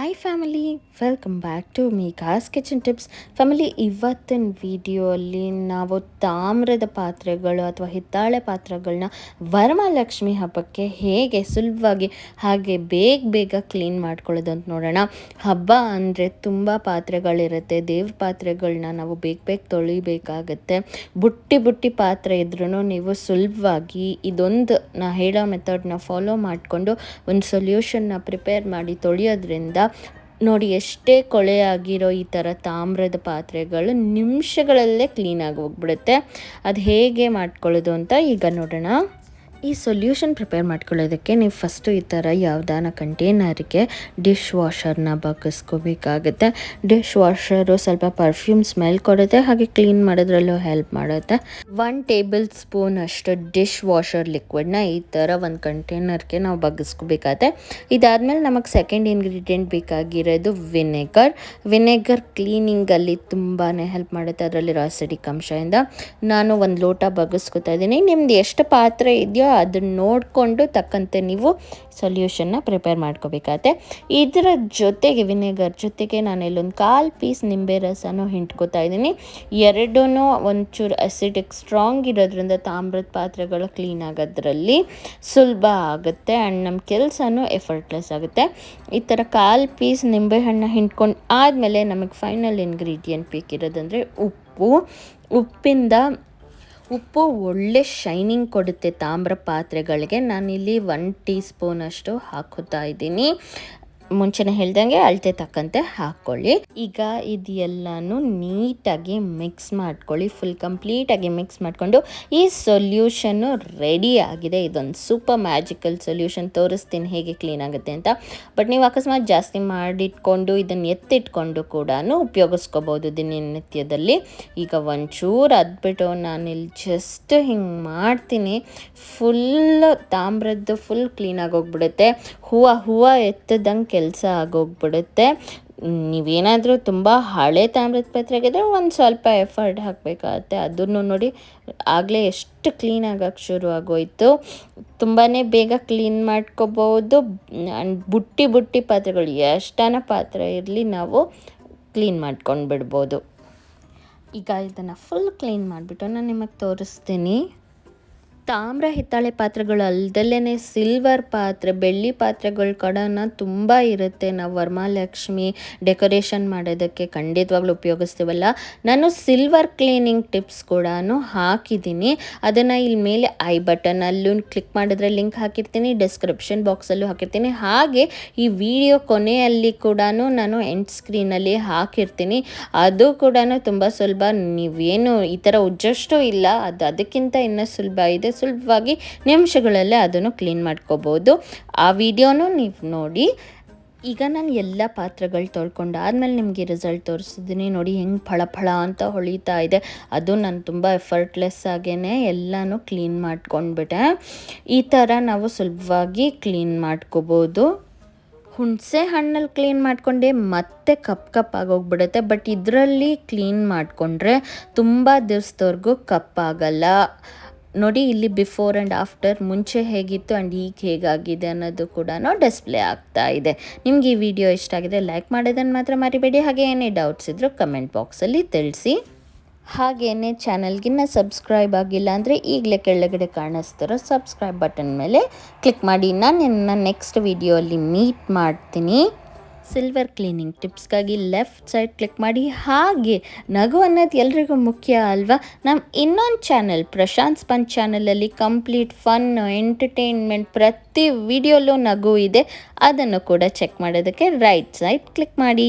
Hi family, welcome back to Megha's kitchen tips. Family, ಇವತ್ತಿನ ವಿಡಿಯೋಲ್ಲಿ ನಾವು ತಾಮ್ರದ ಪಾತ್ರೆಗಳು ಅಥವಾ ಹಿತ್ತಾಳೆ ಪಾತ್ರೆಗಳನ್ನ ವರಮಹಾಲಕ್ಷ್ಮಿ ಹಬ್ಬಕ್ಕೆ ಹೇಗೆ ಸುಲಭವಾಗಿ ಹಾಗೆ ಬೇಗ ಕ್ಲೀನ್ ಮಾಡ್ಕೊಳ್ಳೋದು ಅಂತ ನೋಡೋಣ. ಹಬ್ಬ ಅಂದರೆ ತುಂಬ ಪಾತ್ರೆಗಳಿರುತ್ತೆ. ದೇವ್ರ ಪಾತ್ರೆಗಳನ್ನ ನಾವು ಬೇಗ ತೊಳಿಬೇಕಾಗತ್ತೆ. ಬುಟ್ಟಿ ಪಾತ್ರೆ ಇದ್ರೂ ನೀವು ಸುಲಭವಾಗಿ ಇದೊಂದು ನಾ ಹೇಳೋ ಮೆಥಡ್ನ ಫಾಲೋ ಮಾಡಿಕೊಂಡು ಒಂದು ಸೊಲ್ಯೂಷನ್ನ ಪ್ರಿಪೇರ್ ಮಾಡಿ ತೊಳೆಯೋದ್ರಿಂದ ನೋಡಿ, ಎಷ್ಟೇ ಕೊಳೆ ಆಗಿರೋ ಈ ಥರ ತಾಮ್ರದ ಪಾತ್ರೆಗಳು ನಿಮಿಷಗಳಲ್ಲೇ ಕ್ಲೀನಾಗಿ ಹೋಗ್ಬಿಡುತ್ತೆ. ಅದು ಹೇಗೆ ಮಾಡ್ಕೊಳ್ಳೋದು ಅಂತ ಈಗ ನೋಡೋಣ. ಈ ಸೊಲ್ಯೂಷನ್ ಪ್ರಿಪೇರ್ ಮಾಡ್ಕೊಳ್ಳೋದಕ್ಕೆ ನೀವು ಫಸ್ಟು ಈ ಥರ ಯಾವುದಾನ ಕಂಟೈನರ್ಗೆ ಡಿಶ್ ವಾಷರ್ನ ಬಗ್ಗಿಸ್ಕೋಬೇಕಾಗುತ್ತೆ. ಡಿಶ್ ವಾಷರು ಸ್ವಲ್ಪ ಪರ್ಫ್ಯೂಮ್ ಸ್ಮೆಲ್ ಕೊಡುತ್ತೆ, ಹಾಗೆ ಕ್ಲೀನ್ ಮಾಡೋದ್ರಲ್ಲೂ ಹೆಲ್ಪ್ ಮಾಡುತ್ತೆ. 1 ಟೇಬಲ್ ಸ್ಪೂನ್ ಅಷ್ಟು ಡಿಶ್ ವಾಷರ್ ಲಿಕ್ವಿಡ್ನ ಈ ಥರ ಒಂದು ಕಂಟೈನರ್ಗೆ ನಾವು ಬಗ್ಗಿಸ್ಕೋಬೇಕಾಗತ್ತೆ. ಇದಾದಮೇಲೆ ನಮಗೆ ಸೆಕೆಂಡ್ ಇಂಗ್ರೀಡಿಯೆಂಟ್ ಬೇಕಾಗಿರೋದು ವಿನೆಗರ್ ಕ್ಲೀನಿಂಗಲ್ಲಿ ತುಂಬಾ ಹೆಲ್ಪ್ ಮಾಡುತ್ತೆ. ಅದರಲ್ಲಿರೋ ಅಸಿಡಿಕ್ ಅಂಶದಿಂದ ನಾನು ಒಂದು ಲೋಟ ಬಗ್ಗಿಸ್ಕೊತಾ ಇದ್ದೀನಿ. ನಿಮ್ದು ಎಷ್ಟು ಪಾತ್ರೆ ಇದೆಯೋ ಅದನ್ನು ನೋಡಿಕೊಂಡು ತಕ್ಕಂತೆ ನೀವು ಸೊಲ್ಯೂಷನ್ನ ಪ್ರಿಪೇರ್ ಮಾಡ್ಕೋಬೇಕಾಗತ್ತೆ. ಇದರ ಜೊತೆಗೆ ವಿನೆಗರ್ ಜೊತೆಗೆ ನಾನು ಇಲ್ಲೊಂದು 1/4 ಪೀಸ್ ನಿಂಬೆ ರಸನೂ ಹಿಂಡ್ಕೋತಾ ಇದ್ದೀನಿ. ಎರಡೂ ಒಂಚೂರು ಅಸಿಡಿಕ್ ಸ್ಟ್ರಾಂಗ್ ಇರೋದ್ರಿಂದ ತಾಮ್ರದ ಪಾತ್ರೆಗಳು ಕ್ಲೀನ್ ಆಗೋದ್ರಲ್ಲಿ ಸುಲಭ ಆಗುತ್ತೆ ಆ್ಯಂಡ್ ನಮ್ಮ ಕೆಲಸನೂ ಎಫರ್ಟ್ಲೆಸ್ ಆಗುತ್ತೆ. ಈ ಥರ 1/4 ಪೀಸ್ ನಿಂಬೆಹಣ್ಣು ಹಿಂಡ್ಕೊಂಡು ಆದಮೇಲೆ ನಮಗೆ ಫೈನಲ್ ಇಂಗ್ರೀಡಿಯೆಂಟ್ ಬೇಕಿರೋದಂದರೆ ಉಪ್ಪು ಒಳ್ಳೆ ಶೈನಿಂಗ್ ಕೊಡುತ್ತೆ ತಾಮ್ರ ಪಾತ್ರೆಗಳಿಗೆ. ನಾನಿಲ್ಲಿ 1 ಟೀ ಸ್ಪೂನ್ ಅಷ್ಟು ಹಾಕೋತಾ ಇದ್ದೀನಿ. ಮುಂಚೆನೇ ಹೇಳ್ದಂಗೆ ಅಳತೆ ತಕ್ಕಂತೆ ಹಾಕ್ಕೊಳ್ಳಿ. ಈಗ ಇದೆಲ್ಲನೂ ನೀಟಾಗಿ ಮಿಕ್ಸ್ ಮಾಡ್ಕೊಳ್ಳಿ. ಫುಲ್ ಕಂಪ್ಲೀಟಾಗಿ ಮಿಕ್ಸ್ ಮಾಡಿಕೊಂಡು ಈ ಸೊಲ್ಯೂಷನ್ನು ರೆಡಿ ಆಗಿದೆ. ಇದೊಂದು ಸೂಪರ್ ಮ್ಯಾಜಿಕಲ್ ಸೊಲ್ಯೂಷನ್. ತೋರಿಸ್ತೀನಿ ಹೇಗೆ ಕ್ಲೀನ್ ಆಗುತ್ತೆ ಅಂತ. ಬಟ್ ನೀವು ಅಕಸ್ಮಾತ್ ಜಾಸ್ತಿ ಮಾಡಿಟ್ಕೊಂಡು ಇದನ್ನು ಎತ್ತಿಟ್ಕೊಂಡು ಕೂಡ ಉಪಯೋಗಿಸ್ಕೋಬೋದು ದಿನನಿತ್ಯದಲ್ಲಿ. ಈಗ ಒಂಚೂರು ಅದ್ಬಿಟ್ಟು ನಾನಿಲ್ಲಿ ಜಸ್ಟ್ ಹಿಂಗೆ ಮಾಡ್ತೀನಿ. ಫುಲ್ ತಾಮ್ರದ್ದು ಫುಲ್ ಕ್ಲೀನಾಗಿ ಹೋಗ್ಬಿಡುತ್ತೆ. ಹೂವು ಎತ್ತದಂಗೆ ಕೆಲಸ ಆಗೋಗ್ಬಿಡುತ್ತೆ. ನೀವೇನಾದರೂ ತುಂಬ ಹಳೆ ತಾಮ್ರದ ಪಾತ್ರೆಗಿದ್ರೆ ಒಂದು ಸ್ವಲ್ಪ ಎಫರ್ಟ್ ಹಾಕಬೇಕಾಗತ್ತೆ. ಅದನ್ನು ನೋಡಿ ಆಗಲೇ ಎಷ್ಟು ಕ್ಲೀನಾಗಕ್ಕೆ ಶುರು ಆಗೋಯಿತು. ತುಂಬಾ ಬೇಗ ಕ್ಲೀನ್ ಮಾಡ್ಕೋಬೋದು. ಆ್ಯಂಡ್ ಬುಟ್ಟಿ ಪಾತ್ರೆಗಳು ಎಷ್ಟಾನ ಪಾತ್ರೆ ಇರಲಿ ನಾವು ಕ್ಲೀನ್ ಮಾಡ್ಕೊಂಡು ಬಿಡ್ಬೋದು. ಈಗ ಇದನ್ನು ಫುಲ್ ಕ್ಲೀನ್ ಮಾಡಿಬಿಟ್ಟು ನಾನು ನಿಮಗೆ ತೋರಿಸ್ತೀನಿ. ತಾಮ್ರ ಹಿತ್ತಾಳೆ ಪಾತ್ರೆಗಳು ಅಲ್ದಲ್ಲೇ ಸಿಲ್ವರ್ ಪಾತ್ರೆ, ಬೆಳ್ಳಿ ಪಾತ್ರೆಗಳ ಕಡೆನ ತುಂಬ ಇರುತ್ತೆ. ನಾವು ವರಮಹಾಲಕ್ಷ್ಮಿ ಡೆಕೋರೇಷನ್ ಮಾಡೋದಕ್ಕೆ ಖಂಡಿತವಾಗ್ಲೂ ಉಪಯೋಗಿಸ್ತೀವಲ್ಲ. ನಾನು ಸಿಲ್ವರ್ ಕ್ಲೀನಿಂಗ್ ಟಿಪ್ಸ್ ಕೂಡ ಹಾಕಿದ್ದೀನಿ. ಅದನ್ನು ಇಲ್ಲಿ ಮೇಲೆ ಐ ಬಟನಲ್ಲೂ ಕ್ಲಿಕ್ ಮಾಡಿದ್ರೆ ಲಿಂಕ್ ಹಾಕಿರ್ತೀನಿ, ಡಿಸ್ಕ್ರಿಪ್ಷನ್ ಬಾಕ್ಸಲ್ಲೂ ಹಾಕಿರ್ತೀನಿ. ಹಾಗೆ ಈ ವಿಡಿಯೋ ಕೊನೆಯಲ್ಲಿ ಕೂಡ ನಾನು ಎಂಡ್ ಸ್ಕ್ರೀನಲ್ಲಿ ಹಾಕಿರ್ತೀನಿ. ಅದು ಕೂಡ ತುಂಬ ಸುಲಭ. ನೀವೇನು ಈ ಥರ ಉಜ್ಜಷ್ಟು ಇಲ್ಲ, ಅದಕ್ಕಿಂತ ಇನ್ನೂ ಸುಲಭ ಇದೆ. ಸುಲಭವಾಗಿ ನಿಮಿಷಗಳಲ್ಲೇ ಅದನ್ನು ಕ್ಲೀನ್ ಮಾಡ್ಕೋಬೋದು. ಆ ವಿಡಿಯೋನೂ ನೀವು ನೋಡಿ. ಈಗ ನಾನು ಎಲ್ಲ ಪಾತ್ರೆಗಳು ತೊಳ್ಕೊಂಡು ಆದಮೇಲೆ ನಿಮಗೆ ರಿಸಲ್ಟ್ ತೋರಿಸಿದ್ದೀನಿ. ನೋಡಿ ಹೆಂಗೆ ಫಳ ಅಂತ ಹೊಳಿತಾ ಇದೆ. ಅದು ನಾನು ತುಂಬ ಎಫರ್ಟ್ಲೆಸ್ ಆಗೇ ಎಲ್ಲನೂ ಕ್ಲೀನ್ ಮಾಡ್ಕೊಂಡ್ಬಿಟ್ಟೆ. ಈ ಥರ ನಾವು ಸುಲಭವಾಗಿ ಕ್ಲೀನ್ ಮಾಡ್ಕೋಬೋದು. ಹುಣಸೆ ಹಣ್ಣಲ್ಲಿ ಕ್ಲೀನ್ ಮಾಡಿಕೊಂಡೆ ಮತ್ತೆ ಕಪ್ ಆಗೋಗ್ಬಿಡುತ್ತೆ. ಬಟ್ ಇದರಲ್ಲಿ ಕ್ಲೀನ್ ಮಾಡಿಕೊಂಡ್ರೆ ತುಂಬ ದಿವಸದವರೆಗೂ ಕಪ್ಪಾಗಲ್ಲ. ನೋಡಿ, ಇಲ್ಲಿ ಬಿಫೋರ್ ಆ್ಯಂಡ್ ಆಫ್ಟರ್, ಮುಂಚೆ ಹೇಗಿತ್ತು ಆ್ಯಂಡ್ ಈಗ ಹೇಗಾಗಿದೆ ಅನ್ನೋದು ಕೂಡ ಡಿಸ್ಪ್ಲೇ ಆಗ್ತಾ ಇದೆ. ನಿಮ್ಗೆ ಈ ವಿಡಿಯೋ ಇಷ್ಟ ಆಗಿದೆ ಲೈಕ್ ಮಾಡೋದನ್ನು ಮಾತ್ರ ಮರಿಬೇಡಿ. ಹಾಗೆ ಏನೇ ಡೌಟ್ಸ್ ಇದ್ದರೂ ಕಮೆಂಟ್ ಬಾಕ್ಸಲ್ಲಿ ತಿಳಿಸಿ. ಹಾಗೆಯೇ ಚಾನಲ್ಗಿನ್ನ ಸಬ್ಸ್ಕ್ರೈಬ್ ಆಗಿಲ್ಲ ಅಂದರೆ ಈಗಲೇ ಕೆಳಗಡೆ ಕಾಣಿಸ್ತಿರೋ ಸಬ್ಸ್ಕ್ರೈಬ್ ಬಟನ್ ಮೇಲೆ ಕ್ಲಿಕ್ ಮಾಡಿ. ನಾನು ನಿನ್ನ ನೆಕ್ಸ್ಟ್ ವಿಡಿಯೋಲ್ಲಿ ಮೀಟ್ ಮಾಡ್ತೀನಿ. ಸಿಲ್ವರ್ ಕ್ಲೀನಿಂಗ್ ಟಿಪ್ಸ್ಗಾಗಿ ಲೆಫ್ಟ್ ಸೈಡ್ ಕ್ಲಿಕ್ ಮಾಡಿ. ಹಾಗೆ ನಗು ಅನ್ನೋದು ಎಲ್ರಿಗೂ ಮುಖ್ಯ ಅಲ್ವಾ? ನಮ್ಮ ಇನ್ನೊಂದು ಚಾನಲ್ ಪ್ರಶಾಂತ್ ಸ್ಪಂಜ್ ಚಾನಲಲ್ಲಿ ಕಂಪ್ಲೀಟ್ ಫನ್, ಎಂಟರ್ಟೈನ್ಮೆಂಟ್, ಪ್ರತಿ ವಿಡಿಯೋಲ್ಲೂ ನಗು ಇದೆ. ಅದನ್ನು ಕೂಡ ಚೆಕ್ ಮಾಡೋದಕ್ಕೆ ರೈಟ್ ಸೈಡ್ ಕ್ಲಿಕ್ ಮಾಡಿ.